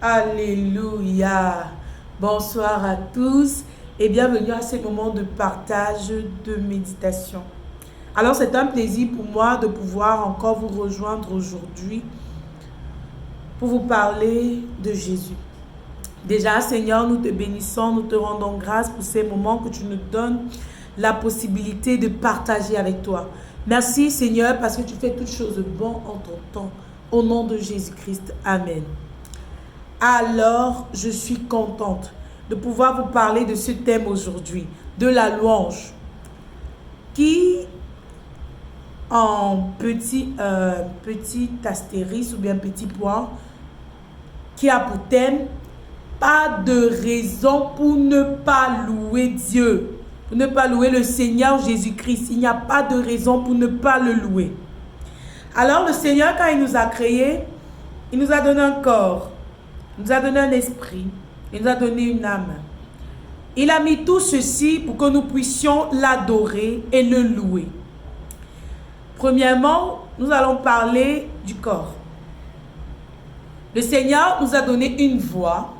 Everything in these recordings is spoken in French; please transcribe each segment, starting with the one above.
Alléluia. Bonsoir à tous et bienvenue à ce moment de partage de méditation. Alors c'est un plaisir pour moi de pouvoir encore vous rejoindre aujourd'hui pour vous parler de Jésus. Déjà Seigneur, nous te bénissons, nous te rendons grâce pour ces moments que tu nous donnes la possibilité de partager avec toi. Merci Seigneur parce que tu fais toutes choses bonnes en ton temps. Au nom de Jésus-Christ, Amen. Alors, je suis contente de pouvoir vous parler de ce thème aujourd'hui, de la louange, qui, en petit astérisque ou bien petit point, qui a pour thème, pas de raison pour ne pas louer Dieu, pour ne pas louer le Seigneur Jésus-Christ. Il n'y a pas de raison pour ne pas le louer. Alors, le Seigneur, quand il nous a créés, il nous a donné un corps. Il nous a donné un esprit, il nous a donné une âme. Il a mis tout ceci pour que nous puissions l'adorer et le louer. Premièrement, nous allons parler du corps. Le Seigneur nous a donné une voix.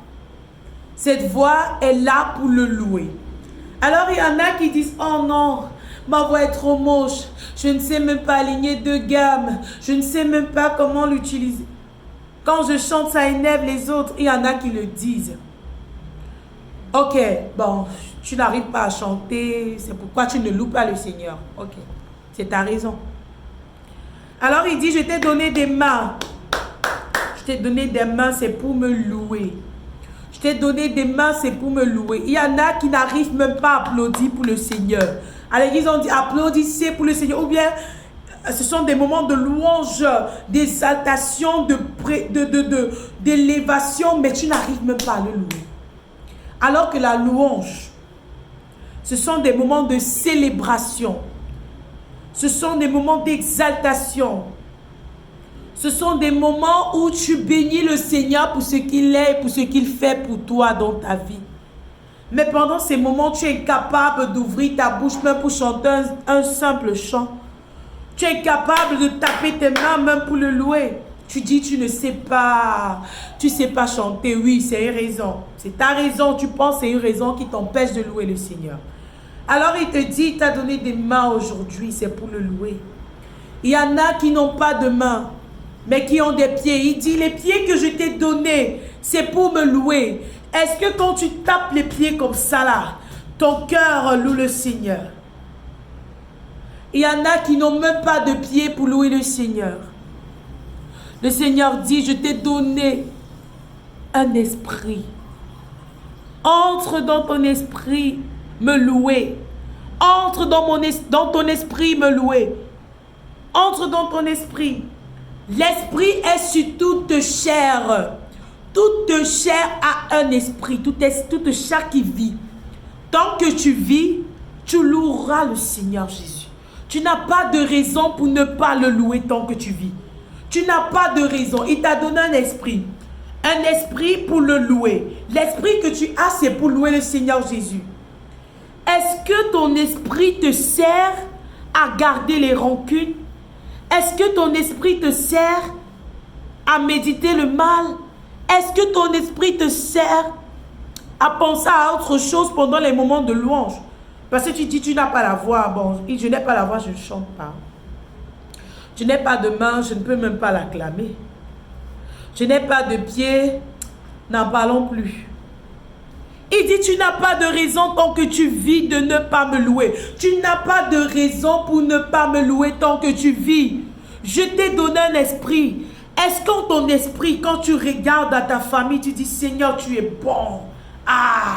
Cette voix est là pour le louer. Alors il y en a qui disent, oh non, ma voix est trop moche. Je ne sais même pas aligner deux gammes. Je ne sais même pas comment l'utiliser. Quand je chante, ça énerve les autres. Il y en a qui le disent. Ok, bon, tu n'arrives pas à chanter. C'est pourquoi tu ne loues pas le Seigneur. Ok, c'est ta raison. Alors il dit, je t'ai donné des mains. Je t'ai donné des mains, c'est pour me louer. Je t'ai donné des mains, c'est pour me louer. Il y en a qui n'arrivent même pas à applaudir pour le Seigneur. À l'église, on dit applaudissez pour le Seigneur. Ou bien, ce sont des moments de louange, d'exaltation, d'élévation, mais tu n'arrives même pas à le louer. Alors que la louange, ce sont des moments de célébration. Ce sont des moments d'exaltation. Ce sont des moments où tu bénis le Seigneur pour ce qu'il est et pour ce qu'il fait pour toi dans ta vie. Mais pendant ces moments, tu es incapable d'ouvrir ta bouche même pour chanter un simple chant. Tu es incapable de taper tes mains même pour le louer. Tu dis, tu ne sais pas, tu sais pas chanter. Oui, c'est une raison. C'est ta raison, tu penses, c'est une raison qui t'empêche de louer le Seigneur. Alors il te dit, il t'a donné des mains aujourd'hui, c'est pour le louer. Il y en a qui n'ont pas de mains, mais qui ont des pieds. Il dit, les pieds que je t'ai donnés, c'est pour me louer. Est-ce que quand tu tapes les pieds comme ça là, ton cœur loue le Seigneur? Il y en a qui n'ont même pas de pieds pour louer le Seigneur. Le Seigneur dit, je t'ai donné un esprit. Entre dans ton esprit, me louer. Entre dans ton esprit, me louer. Entre dans ton esprit. L'esprit est sur toute chair. Toute chair a un esprit. Toute chair qui vit. Tant que tu vis, tu loueras le Seigneur Jésus. Tu n'as pas de raison pour ne pas le louer tant que tu vis. Tu n'as pas de raison. Il t'a donné un esprit. Un esprit pour le louer. L'esprit que tu as, c'est pour louer le Seigneur Jésus. Est-ce que ton esprit te sert à garder les rancunes? Est-ce que ton esprit te sert à méditer le mal? Est-ce que ton esprit te sert à penser à autre chose pendant les moments de louange? Parce que tu dis, tu n'as pas la voix. Bon, je n'ai pas la voix, je ne chante pas. Je n'ai pas de main, je ne peux même pas l'acclamer. Je n'ai pas de pied, n'en parlons plus. Il dit, tu n'as pas de raison tant que tu vis de ne pas me louer. Tu n'as pas de raison pour ne pas me louer tant que tu vis. Je t'ai donné un esprit. Est-ce qu'en ton esprit, quand tu regardes à ta famille, tu dis, Seigneur, tu es bon. Ah,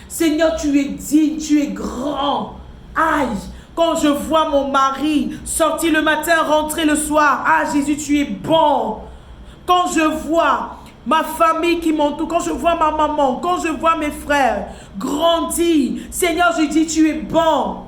Seigneur, tu es digne, tu es grand. Aïe, quand je vois mon mari sortir le matin, rentrer le soir. Ah, Jésus, tu es bon. Quand je vois ma famille qui m'entoure, quand je vois ma maman, quand je vois mes frères grandir, Seigneur, je dis, tu es bon.